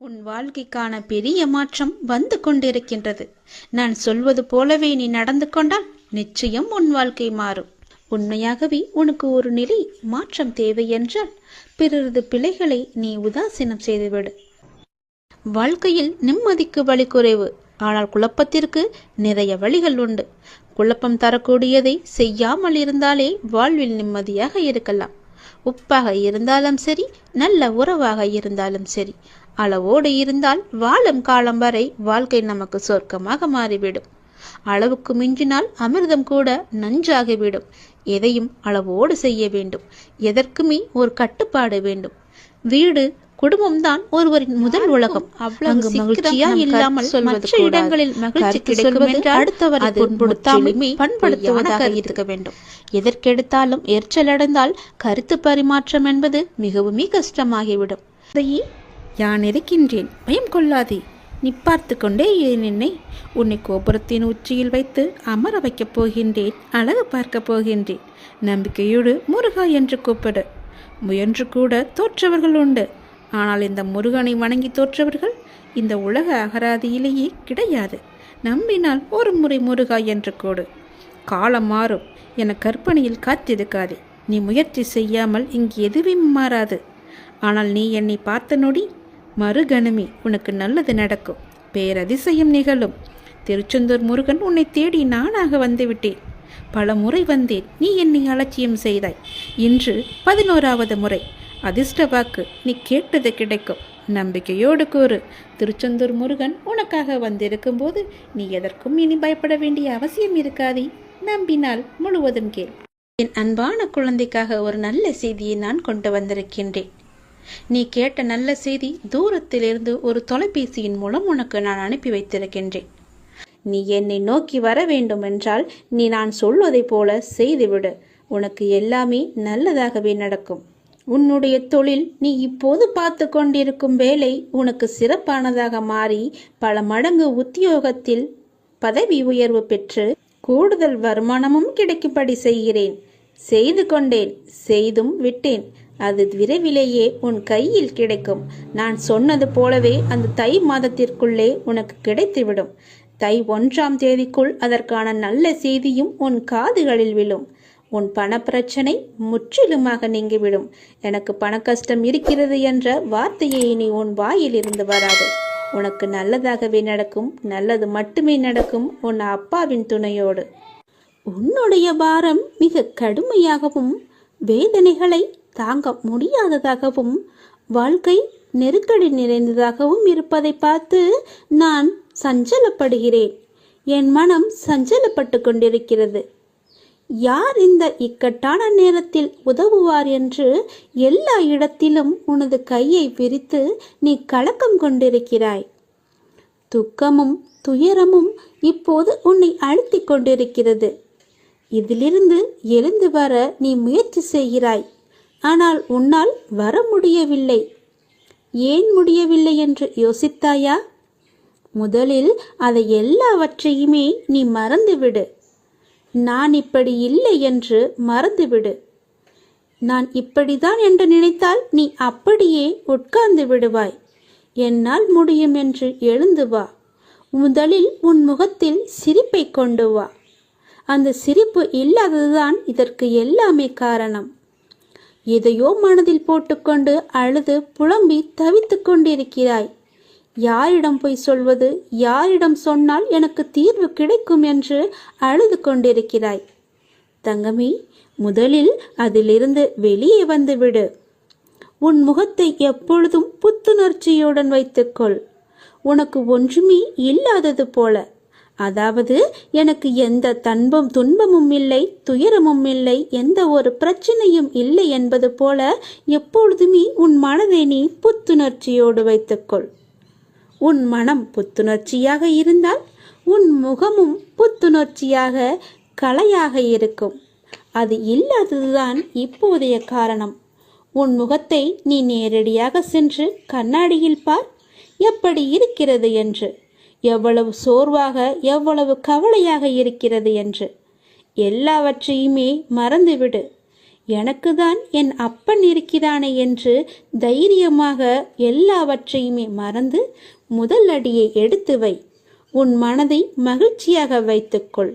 உன் வாழ்க்கைக்கான பெரிய மாற்றம் வந்து கொண்டிருக்கின்றது. நான் சொல்வது போலவே நீ நடந்து கொண்டால் நிச்சயம் உன் வாழ்க்கை மாறும். உண்மையாகவே உனக்கு ஒரு நிலை மாற்றம் தேவை என்றால் பிறரது பிழைகளை நீ உதாசீனம் செய்துவிடு. வாழ்க்கையில் நிம்மதிக்கு வழி குறைவு, ஆனால் குழப்பத்திற்கு நிறைய வழிகள் உண்டு. குழப்பம் தரக்கூடியதை செய்யாமல் இருந்தாலே வாழ்வில் நிம்மதியாக இருக்கலாம். உப்பாக இருந்தாலும் சரி, நல்ல உறவாக இருந்தாலும் சரி, அளவோடு இருந்தால் வாழும் காலம் வரை வாழ்க்கை நமக்கு சொர்க்கமாக மாறிவிடும். அளவுக்கு மிஞ்சினால் அமிர்தம் கூட நஞ்சாகிவிடும். எதையும் அளவோடு செய்ய வேண்டும். எதற்குமே ஒரு கட்டுப்பாடு வேண்டும். வீடு, குடும்பம் தான் ஒருவரின் முதல் உலகம். அங்கு மகிழ்ச்சியா இல்லாமல் மற்ற இடங்களில் மகிழ்ச்சி கிடைக்கும் என்றால் அடுத்தவரை துன்புறுத்தாமல் பண்படுத்துவதாக இருக்க வேண்டும். எதற்கெடுத்தாலும் எரிச்சலடைந்தால் கருத்து பரிமாற்றம் என்பது மிகவும் கஷ்டமாகிவிடும். யான் இருக்கின்றேன், பயம் கொள்ளாதே. நீ பார்த்து கொண்டே என்னை உன்னை கோபுரத்தின் உச்சியில் வைத்து அமர வைக்கப் போகின்றேன். அழகு பார்க்கப் போகின்றேன். நம்பிக்கையோடு முருகா என்று கூப்பிடு. முயன்று கூட தோற்றவர்கள் உண்டு. ஆனால் இந்த முருகனை வணங்கி தோற்றவர்கள் இந்த உலக அகராதியிலேயே கிடையாது. நம்பினால் ஒரு முறை முருகா என்று கூடு. காலம் மாறும் என கற்பனையில் காத்திருக்காதே. நீ முயற்சி செய்யாமல் இங்கு எதுவும் மாறாது. ஆனால் நீ என்னை பார்த்த நொடி மறுகணமே உனக்கு நல்லது நடக்கும். பேரதிசயம் நிகழும். திருச்செந்தூர் முருகன் உன்னை தேடி நானாக வந்துவிட்டேன். பல முறை வந்தேன், நீ என்னை அலட்சியம் செய்தாய். இன்று 11வது முறை. அதிர்ஷ்ட வாக்கு, நீ கேட்டது கிடைக்கும். நம்பிக்கையோடு கூறு. திருச்செந்தூர் முருகன் உனக்காக வந்திருக்கும் போது நீ எதற்கும் இனி பயப்பட வேண்டிய அவசியம் இருக்காதே. நம்பினால் முழுவதும் கேள். என் அன்பான குழந்தைக்காக ஒரு நல்ல செய்தியை நான் கொண்டு வந்திருக்கின்றேன். நீ கேட்ட நல்ல செய்தி தூரத்திலிருந்து ஒரு தொலைபேசியின் மூலம் உனக்கு நான் அனுப்பி வைத்திருக்கின்றேன். நீ என்னை நோக்கி வர வேண்டும் என்றால் நீ நான் சொல்வதை போல செய்துவிடு. உனக்கு எல்லாமே நல்லதாகவே நடக்கும். உன்னுடைய தொழில், நீ இப்போது பார்த்து கொண்டிருக்கும் வேலை உனக்கு சிறப்பானதாக மாறி பல மடங்கு உத்தியோகத்தில் பதவி உயர்வு பெற்று கூடுதல் வருமானமும் கிடைக்கும்படி செய்கிறேன். செய்து கொண்டேன், செய்தும் விட்டேன். அது விரைவிலேயே உன் கையில் கிடைக்கும். நான் சொன்னது போலவே அந்த தை மாதத்திற்குள்ளே உனக்கு கிடைத்துவிடும். தை 1ஆம் தேதிக்குள் அதற்கான நல்ல செய்தியும் உன் காதுகளில் விழும். உன் பணப்பிரச்சனை முற்றிலுமாக நீங்கிவிடும். எனக்கு பண கஷ்டம் இருக்கிறது என்ற வார்த்தையை நீ உன் வாயில் இருந்து வராது. உனக்கு நல்லதாகவே நடக்கும். நல்லது மட்டுமே நடக்கும், உன் அப்பாவின் துணையோடு. உன்னுடைய பாரம் மிக கடுமையாகவும் வேதனைகளை தாங்க முடியாததாகவும் வாழ்க்கை நெருக்கடி நிறைந்ததாகவும் இருப்பதை பார்த்து நான் சஞ்சலப்படுகிறேன். என் மனம் சஞ்சலப்பட்டு கொண்டிருக்கிறது. யார் இந்த இக்கட்டான நேரத்தில் உதவுவார் என்று எல்லா இடத்திலும் உனது கையை விரித்து நீ கலக்கம் கொண்டிருக்கிறாய். துக்கமும் துயரமும் இப்போது உன்னை அழுத்தி கொண்டிருக்கிறது. இதிலிருந்து எழுந்து வர நீ முயற்சி செய்கிறாய். ஆனால் உன்னால் வர முடியவில்லை. ஏன் முடியவில்லை என்று யோசித்தாயா? முதலில் அதை எல்லாவற்றையுமே நீ மறந்துவிடு. நான் இப்படி இல்லை என்று மறந்துவிடு. நான் இப்படிதான் என்று நினைத்தால் நீ அப்படியே உட்கார்ந்து விடுவாய். என்னால் முடியும் என்று எழுந்து வா. முதலில் உன் முகத்தில் சிரிப்பை கொண்டு வா. அந்த சிரிப்பு இல்லாததுதான் இதற்கு எல்லாமே காரணம். எதையோ மனதில் போட்டுக்கொண்டு அழுது புலம்பி தவித்து கொண்டிருக்கிறாய். யாரிடம் போய் சொல்வது? யாரிடம் சொன்னால் எனக்கு தீர்வு கிடைக்கும் என்று அழுது கொண்டிருக்கிறாய். தங்கமே, முதலில் அதிலிருந்து வெளியே வந்துவிடு. உன் முகத்தை எப்பொழுதும் புத்துணர்ச்சியுடன் வைத்துக்கொள். உனக்கு ஒன்றுமே இல்லாதது போல. அதாவது எனக்கு எந்த துன்பமும் இல்லை, துயரமும் இல்லை, எந்த ஒரு பிரச்சனையும் இல்லை என்பது போல எப்பொழுதுமே உன் மனதை நீ புத்துணர்ச்சியோடு வைத்துக்கொள். உன் மனம் புத்துணர்ச்சியாக இருந்தால் உன் முகமும் புத்துணர்ச்சியாக கலையாக இருக்கும். அது இல்லாததுதான் இப்போதைய காரணம். உன் முகத்தை நீ நேரடியாக சென்று கண்ணாடியில் பார், எப்படி இருக்கிறது என்று. எவ்வளவு சோர்வாக, எவ்வளவு கவலையாக இருக்கிறது என்று. எல்லாவற்றையுமே மறந்துவிடு. எனக்குதான் என் அப்பன் இருக்கிறானே என்று தைரியமாக எல்லாவற்றையுமே மறந்து முதல் அடியை எடுத்து வை. உன் மனதை மகிழ்ச்சியாக வைத்துக்கொள்.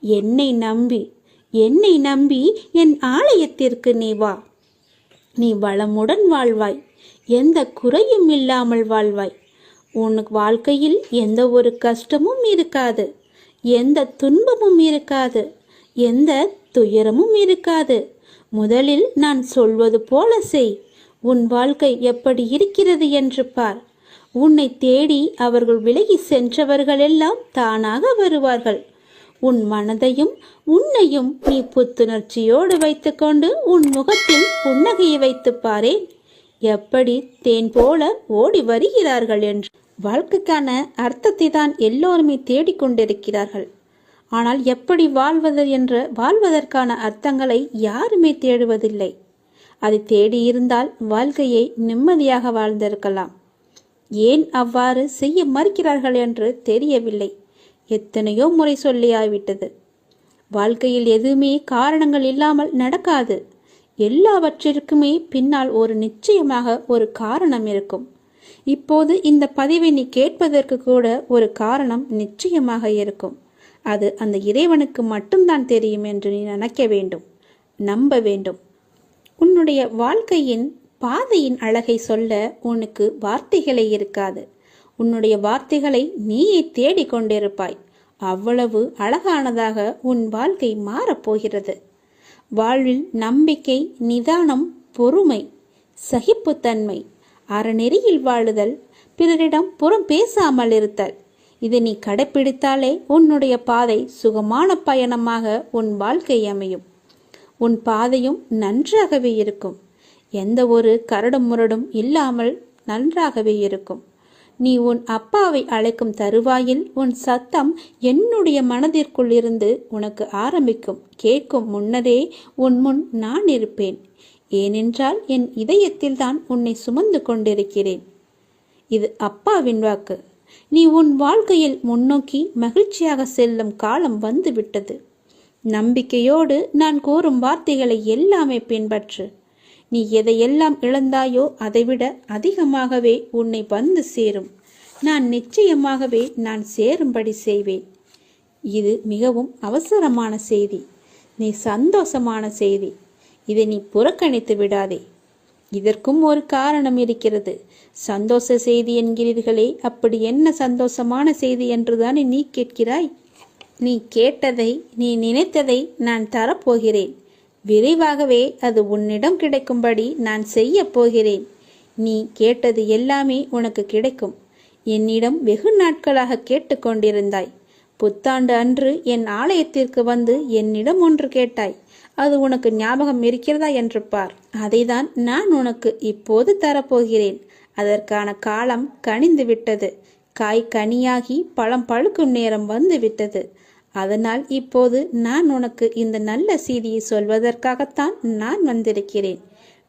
என்னை நம்பி என் ஆலயத்திற்கு நீ வா. நீ வளமுடன் வாழ்வாய், எந்த குறையும் இல்லாமல் வாழ்வாய். உனக்கு வாழ்க்கையில் எந்த ஒரு கஷ்டமும் இருக்காது, எந்த துன்பமும் இருக்காது, எந்த துயரமும் இருக்காது. முதலில் நான் சொல்வது போல செய். உன் வாழ்க்கை எப்படி இருக்கிறது என்று பார். உன்னை தேடி அவர்கள் விலகி சென்றவர்களெல்லாம் தானாக வருவார்கள். உன் மனதையும் உன்னையும் நீ புத்துணர்ச்சியோடு வைத்துக்கொண்டு உன் முகத்தில் புன்னகையை வைத்து பாரேன், எப்படி தேன் போல ஓடி வருகிறார்கள் என்று. வாழ்க்கைக்கான அர்த்தத்தை தான் எல்லோருமே தேடிக்கொண்டிருக்கிறார்கள். ஆனால் எப்படி வாழ்வதற்கான அர்த்தங்களை யாருமே தேடுவதில்லை. அது தேடியிருந்தால் வாழ்க்கையை நிம்மதியாக வாழ்ந்திருக்கலாம். ஏன் அவ்வாறு செய்ய மறுக்கிறார்கள் என்று தெரியவில்லை. எத்தனையோ முறை சொல்லியாய்விட்டது. வாழ்க்கையில் எதுவுமே காரணங்கள் இல்லாமல் நடக்காது. எல்லாவற்றிற்குமே பின்னால் நிச்சயமாக ஒரு காரணம் இருக்கும். இப்போது இந்த பதிவை நீ கேட்பதற்கு கூட ஒரு காரணம் நிச்சயமாக இருக்கும். அது அந்த இறைவனுக்கு மட்டும்தான் தெரியும் என்று நீ நினைக்க வேண்டும், நம்ப வேண்டும். உன்னுடைய வாழ்க்கையின் பாதையின் அழகை சொல்ல உனக்கு வார்த்தைகளே இருக்காது. உன்னுடைய வார்த்தைகளை நீயே தேடிக்கொண்டிருப்பாய். அவ்வளவு அழகானதாக உன் வாழ்க்கை மாறப்போகிறது. வாழ்வில் நம்பிக்கை, நிதானம், பொறுமை, சகிப்புத்தன்மை, அறநெறியில் வாழுதல், பிறரிடம் புறம் பேசாமல் இருத்தல், இது நீ கடைப்பிடித்தாலே உன்னுடைய பாதை சுகமான பயணமாக உன் வாழ்க்கை அமையும். உன் பாதையும் நன்றாகவே இருக்கும். எந்த ஒரு கரடும் முரடும் இல்லாமல் நன்றாகவே இருக்கும். நீ உன் அப்பாவை அழைக்கும் தருவாயில் உன் சத்தம் என்னுடைய மனதிற்குள் இருந்து உனக்கு ஆரம்பிக்கும். கேட்கும் முன்னரே உன் முன் நான் இருப்பேன். ஏனென்றால் என் இதயத்தில் தான் உன்னை சுமந்து கொண்டிருக்கிறேன். இது அப்பாவின் வாக்கு. நீ உன் வாழ்க்கையில் முன்னோக்கி மகிழ்ச்சியாக செல்லும் காலம் வந்து விட்டது. நம்பிக்கையோடு நான் கூறும் வார்த்தைகளை எல்லாமே பின்பற்று. நீ எதையெல்லாம் இழந்தாயோ அதைவிட அதிகமாகவே உன்னை வந்து சேரும். நான் நிச்சயமாகவே நான் சேரும்படி செய்வேன். இது மிகவும் அவசரமான செய்தி, நீ சந்தோஷமான செய்தி. இதை நீ புறக்கணித்து விடாதே. இதற்கும் ஒரு காரணம் இருக்கிறது. சந்தோஷ செய்தி என்கிறீர்களே, அப்படி என்ன சந்தோஷமான செய்தி என்றுதானே நீ கேட்கிறாய்? நீ கேட்டதை, நீ நினைத்ததை நான் தரப்போகிறேன். விரைவாகவே அது உன்னிடம் கிடைக்கும்படி நான் செய்ய போகிறேன். நீ கேட்டது எல்லாமே உனக்கு கிடைக்கும். என்னிடம் வெகு நாட்களாக கேட்டுக்கொண்டிருந்தாய். புத்தாண்டு அன்று என் ஆலயத்திற்கு வந்து என்னிடம் ஒன்று கேட்டாய். அது உனக்கு ஞாபகம் இருக்கிறதா என்று பார். அதைதான் நான் உனக்கு இப்போது தரப்போகிறேன். அதற்கான காலம் கனிந்து விட்டது. காய் கனியாகி பழம் பழுக்கும் நேரம் வந்து விட்டது. அதனால் இப்போது நான் உனக்கு இந்த நல்ல செய்தியை சொல்வதற்காகத்தான் நான் வந்திருக்கிறேன்.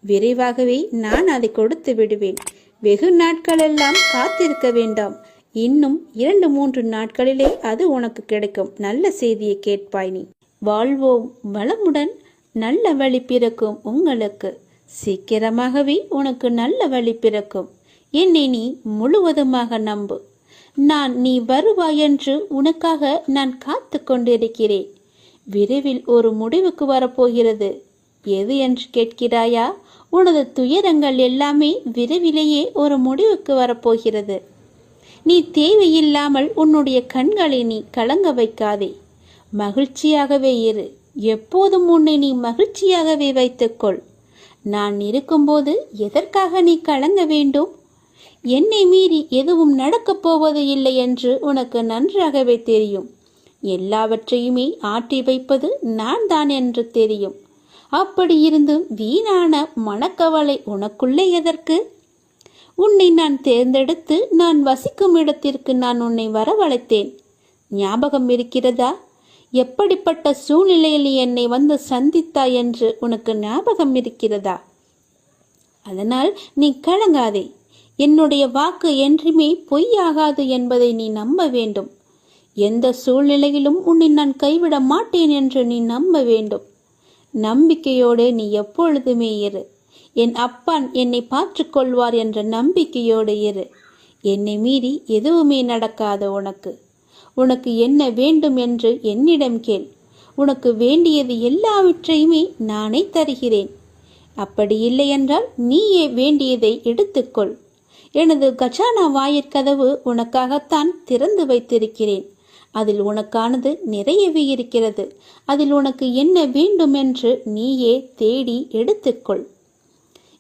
விரைவாகவே நான் அதை கொடுத்து விடுவேன். வெகு நாட்களெல்லாம் காத்திருக்க வேண்டாம். இன்னும் 2-3 நாட்களிலே அது உனக்கு கிடைக்கும். நல்ல செய்தியை கேட்பாய். நீ வாழ்வோம் வளமுடன். நல்ல வழி பிறக்கும் உங்களுக்கு. சீக்கிரமாகவே உனக்கு நல்ல வழி பிறக்கும். என்னை நீ முழுவதுமாக நம்பு. நீ வருவாய் என்று உனக்காக நான் காத்து கொண்டிருக்கிறேன். விரைவில் ஒரு முடிவுக்கு வரப்போகிறது. எது என்று கேட்கிறாயா? உனது துயரங்கள் எல்லாமே விரைவிலேயே ஒரு முடிவுக்கு வரப்போகிறது. நீ தேவையில்லாமல் உன்னுடைய கண்களை நீ கலங்க வைக்காதே. மகிழ்ச்சியாகவே இரு. எப்போதும் உன்னை நீ மகிழ்ச்சியாகவே வைத்துக்கொள். நான் இருக்கும்போது எதற்காக நீ கலங்க வேண்டும்? என்னை மீறி எதுவும் நடக்கப் போவது இல்லை என்று உனக்கு நன்றாகவே தெரியும். எல்லாவற்றையுமே ஆட்டி வைப்பது நான் தான் என்று தெரியும். அப்படி இருந்தும் வீணான மனக்கவலை உனக்குள்ளே எதற்கு? உன்னை நான் தேர்ந்தெடுத்து நான் வசிக்கும் இடத்திற்கு நான் உன்னை வரவழைத்தேன். ஞாபகம் இருக்கிறதா? எப்படிப்பட்ட சூழ்நிலையில் என்னை வந்து சந்தித்தாய் என்று உனக்கு ஞாபகம் இருக்கிறதா? அதனால் நீ கலங்காதே. என்னுடைய வாக்கு என்றுமே பொய்யாகாது என்பதை நீ நம்ப வேண்டும். எந்த சூழ்நிலையிலும் உன்னை நான் கைவிட மாட்டேன் என்று நீ நம்ப வேண்டும். நம்பிக்கையோடு நீ எப்பொழுதுமே இரு. என் அப்பான் என்னை பார்த்துக்கொள்வார் என்ற நம்பிக்கையோடு இரு. என்னை மீறி எதுவுமே நடக்காத உனக்கு என்ன வேண்டும் என்று என்னிடம் கேள். உனக்கு வேண்டியது எல்லாவற்றையுமே நானே தருகிறேன். அப்படி இல்லை என்றால் நீயே வேண்டியதை எடுத்துக்கொள். எனது கஜானா வாயிற்கதவு உனக்காகத்தான் திறந்து வைத்திருக்கிறேன். அதில் உனக்கானது நிறையவே இருக்கிறது. அதில் உனக்கு என்ன வேண்டும் என்று நீயே தேடி எடுத்துக்கொள்.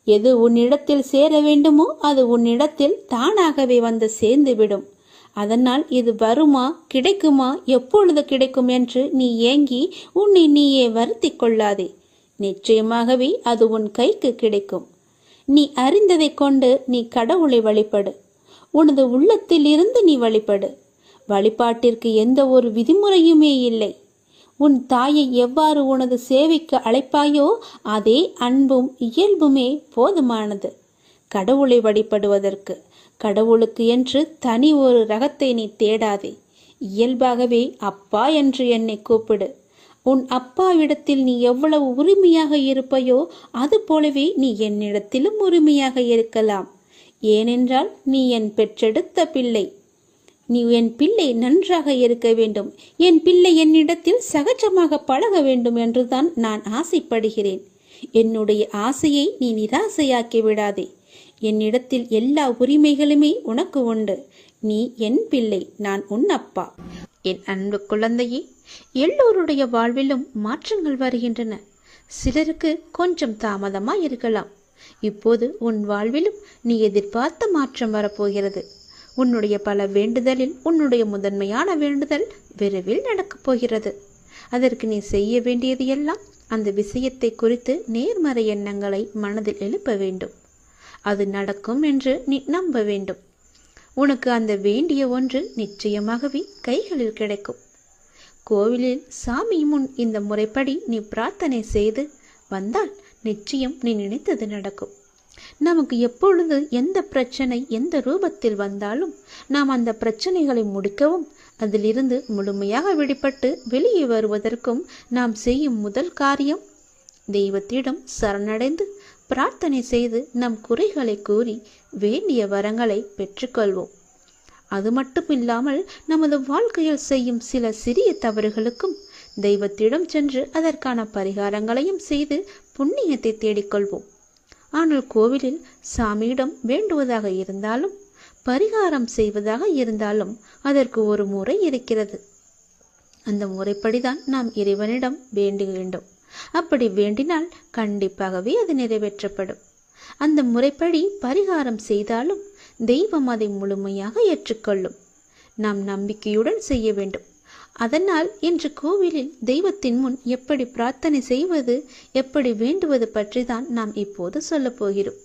எது உன்னிடத்தில் சேர வேண்டுமோ அது உன்னிடத்தில் தானாகவே வந்து சேர்ந்துவிடும். அதனால் இது வருமா, கிடைக்குமா, எப்பொழுது கிடைக்கும் என்று நீ ஏங்கி உன்னை நீயே வருத்தி கொள்ளாதே. நிச்சயமாகவே அது உன் கைக்கு கிடைக்கும். நீ அறிந்ததை கொண்டு நீ கடவுளை வழிபடு. உனது உள்ளத்தில் இருந்து நீ வழிபடு. வழிபாட்டிற்கு எந்த ஒரு விதிமுறையுமே இல்லை. உன் தாயை எவ்வாறு உனது சேவைக்கு அழைப்பாயோ அதே அன்பும் இயல்புமே போதுமானது கடவுளை வழிபடுவதற்கு. கடவுளுக்கு என்று தனி ஒரு ரகத்தை நீ தேடாதே. இயல்பாகவே அப்பா என்று என்னை கூப்பிடு. உன் அப்பாவிடத்தில் நீ எவ்வளவு உரிமையாக இருப்பையோ அது போலவே நீ என்னிடத்திலும் உரிமையாக இருக்கலாம். ஏனென்றால் நீ என் பெற்றெடுத்த பிள்ளை. நீ என் பிள்ளை நன்றாக இருக்க வேண்டும், என் பிள்ளை என்னிடத்தில் சகஜமாக பழக வேண்டும் என்றுதான் நான் ஆசைப்படுகிறேன். என்னுடைய ஆசையை நீ நிராசையாக்கி விடாதே. என்னிடத்தில் எல்லா உரிமைகளுமே உனக்கு உண்டு. நீ என் பிள்ளை, நான் உன் அப்பா. என் அன்பு குழந்தையே, எல்லோருடைய வாழ்விலும் மாற்றங்கள் வருகின்றன. சிலருக்கு கொஞ்சம் தாமதமாய் இருக்கலாம். இப்போது உன் வாழ்விலும் நீ எதிர்பார்த்த மாற்றம் வரப்போகிறது. உன்னுடைய பல வேண்டுதலில் உன்னுடைய முதன்மையான வேண்டுதல் விரைவில் நடக்கப் போகிறது. அதற்கு நீ செய்ய வேண்டியது எல்லாம் அந்த விஷயத்தை குறித்து நேர்மறை எண்ணங்களை மனதில் எழுப்ப வேண்டும். அது நடக்கும் என்று நீ நம்ப வேண்டும். உனக்கு அந்த வேண்டிய ஒன்று நிச்சயமாகவே கைகளில் கிடைக்கும். கோவிலில் சாமி முன் இந்த முறைப்படி நீ பிரார்த்தனை செய்து வந்தால் நிச்சயம் நீ நினைத்தது நடக்கும். நமக்கு எப்பொழுது எந்த பிரச்சனை எந்த ரூபத்தில் வந்தாலும் நாம் அந்த பிரச்சனைகளை முடிக்கவும் அதிலிருந்து முழுமையாக வெளிப்பட்டு வெளியே வருவதற்கும் நாம் செய்யும் முதல் காரியம் தெய்வத்திடம் சரணடைந்து பிரார்த்தனை செய்து நம் குறைகளை கூறி வேண்டிய வரங்களை பெற்றுக்கொள்வோம். அது மட்டுமில்லாமல் நமது வாழ்க்கையில் செய்யும் சில சிறிய தவறுகளுக்கும் தெய்வத்திடம் சென்று அதற்கான பரிகாரங்களையும் செய்து புண்ணியத்தை தேடிக்கொள்வோம். ஆனால் கோவிலில் சாமியிடம் வேண்டுவதாக இருந்தாலும் பரிகாரம் செய்வதாக இருந்தாலும் அதற்கு ஒரு முறை இருக்கிறது. அந்த முறைப்படிதான் நாம் இறைவனிடம் வேண்ட வேண்டும். அப்படி வேண்டினால் கண்டிப்பாகவே அது நிறைவேற்றப்படும். அந்த முறைப்படி பரிகாரம் செய்தாலும் தெய்வம் அதை முழுமையாக ஏற்றுக்கொள்ளும். நாம் நம்பிக்கையுடன் செய்ய வேண்டும். அதனால் இன்று கோவிலில் தெய்வத்தின் முன் எப்படி பிரார்த்தனை செய்வது, எப்படி வேண்டுவது பற்றி தான் நாம் இப்போது சொல்ல போகிறோம்.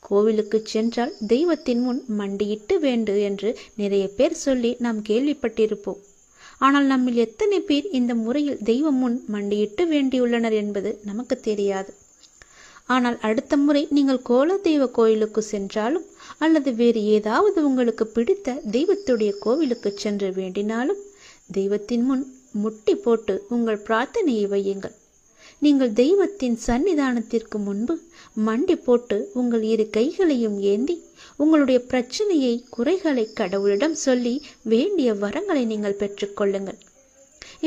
கோவிலுக்கு சென்றால் தெய்வத்தின் முன் மண்டியிட்டு வேண்டு என்று நிறைய பேர் சொல்லி நாம் கேள்விப்பட்டிருப்போம். ஆனால் நம்மில் எத்தனை பேர் இந்த முறையில் தெய்வம் முன் மண்டியிட்டு வேண்டியுள்ளனர் என்பது நமக்கு தெரியாது. ஆனால் அடுத்த முறை நீங்கள் கோலதெய்வ கோயிலுக்கு சென்றாலும் அல்லது வேறு ஏதாவது உங்களுக்கு பிடித்த தெய்வத்துடைய கோவிலுக்கு சென்று வேண்டினாலும் தெய்வத்தின் முன் முட்டி போட்டு உங்கள் பிரார்த்தனையை வையுங்கள். நீங்கள் தெய்வத்தின் சன்னிதானத்திற்கு முன்பு மண்டி போட்டு உங்கள் இரு கைகளையும் ஏந்தி உங்களுடைய பிரச்சனையை குறைகளை கடவுளிடம் சொல்லி வேண்டிய வரங்களை நீங்கள் பெற்றுக்கொள்ளுங்கள்.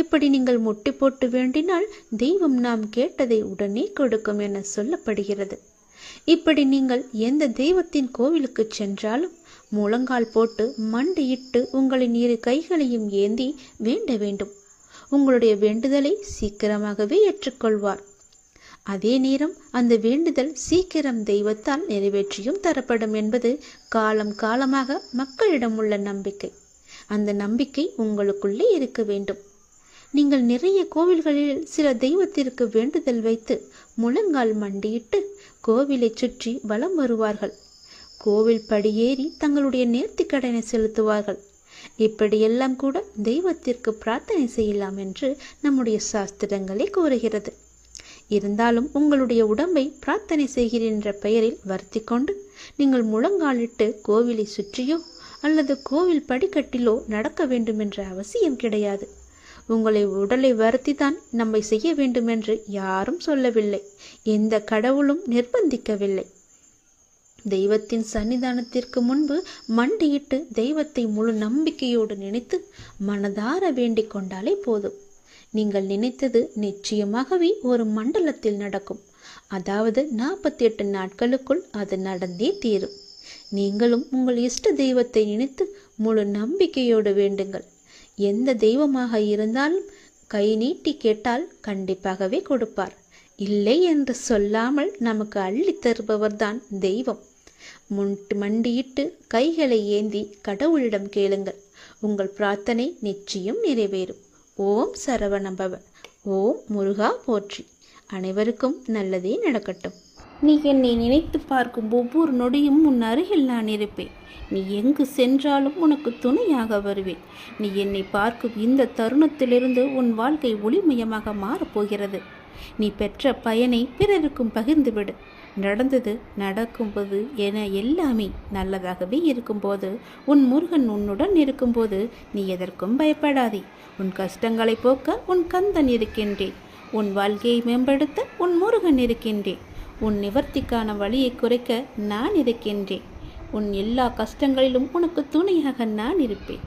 இப்படி நீங்கள் முட்டி போட்டு வேண்டினால் தெய்வம் நாம் கேட்டதை உடனே கொடுக்கும் என சொல்லப்படுகிறது. இப்படி நீங்கள் எந்த தெய்வத்தின் கோவிலுக்கு சென்றாலும் முழங்கால் போட்டு மண்டியிட்டு உங்களின் இரு கைகளையும் ஏந்தி வேண்ட வேண்டும். உங்களுடைய வேண்டுதலை சீக்கிரமாகவே ஏற்றுக்கொள்வார். அதே நேரம் அந்த வேண்டுதல் சீக்கிரம் தெய்வத்தால் நிறைவேற்றியும் தரப்படும் என்பது காலம் காலமாக மக்களிடம் உள்ள நம்பிக்கை. அந்த நம்பிக்கை உங்களுக்குள்ளே இருக்க வேண்டும். நீங்கள் நிறைய கோவில்களில் சில தெய்வத்திற்கு வேண்டுதல் வைத்து முழங்கால் மண்டியிட்டு கோவிலை சுற்றி வலம் வருவார்கள். கோவில் படியேறி தங்களுடைய நேர்த்திக்கடனை செலுத்துவார்கள். இப்படியெல்லாம் கூட தெய்வத்திற்கு பிரார்த்தனை செய்யலாம் என்று நம்முடைய சாஸ்திரங்களே கூறுகிறது. இருந்தாலும் உங்களுடைய உடம்பை பிரார்த்தனை செய்கிறேன் என்ற பெயரில் வருத்தி கொண்டு நீங்கள் முழங்காலிட்டு கோவிலை சுற்றியோ அல்லது கோவில் படிக்கட்டிலோ நடக்க வேண்டும் என்ற அவசியம் கிடையாது. உங்களை உடலை வருத்திதான் நம்மை செய்ய வேண்டுமென்று யாரும் சொல்லவில்லை. எந்த கடவுளும் நிர்பந்திக்கவில்லை. தெய்வத்தின் சன்னிதானத்திற்கு முன்பு மண்டியிட்டு தெய்வத்தை முழு நம்பிக்கையோடு நினைத்து மனதார வேண்டிக் கொண்டாலே போதும். நீங்கள் நினைத்தது நிச்சயமாகவே ஒரு மண்டலத்தில் நடக்கும். அதாவது 48 நாட்களுக்குள் அது நடந்தே தீரும். நீங்களும் உங்கள் இஷ்ட தெய்வத்தை நினைத்து முழு நம்பிக்கையோடு வேண்டுங்கள். எந்த தெய்வமாக இருந்தாலும் கை நீட்டி கேட்டால் கண்டிப்பாகவே கொடுப்பார். இல்லை என்று சொல்லாமல் நமக்கு அள்ளி தருபவர்தான் தெய்வம். மண்டியிட்டு கைகளை ஏந்தி கடவுளிடம் கேளுங்கள். உங்கள் பிரார்த்தனை நிச்சயம் நிறைவேறும். ஓம் சரவணபவ. ஓம் முருகா போற்றி. அனைவருக்கும் நல்லதே நடக்கட்டும். நீ என்னை நினைத்து பார்க்கும் ஒவ்வொரு நொடியும் உன் அருகில் நான் இருப்பேன். நீ எங்கு சென்றாலும் உனக்கு துணையாக வருவேன். நீ என்னை பார்க்கும் இந்த தருணத்திலிருந்து உன் வாழ்க்கை ஒளிமயமாக மாறப்போகிறது. நீ பெற்ற பயனை பிறருக்கும் பகிர்ந்துவிடு. நடந்தது நடக்கும்போது என எல்லாமே நல்லதாகவே இருக்கும்போது, உன் முருகன் உன்னுடன் இருக்கும்போது நீ எதற்கும் பயப்படாதே. உன் கஷ்டங்களை போக்க உன் கந்தன் இருக்கின்றேன். உன் வாழ்க்கையை மேம்படுத்த உன் முருகன் இருக்கின்றேன். உன் நிவர்த்திக்கான வழியை குறைக்க நான் இருக்கின்றேன். உன் எல்லா கஷ்டங்களிலும் உனக்கு துணையாக நான் இருப்பேன்.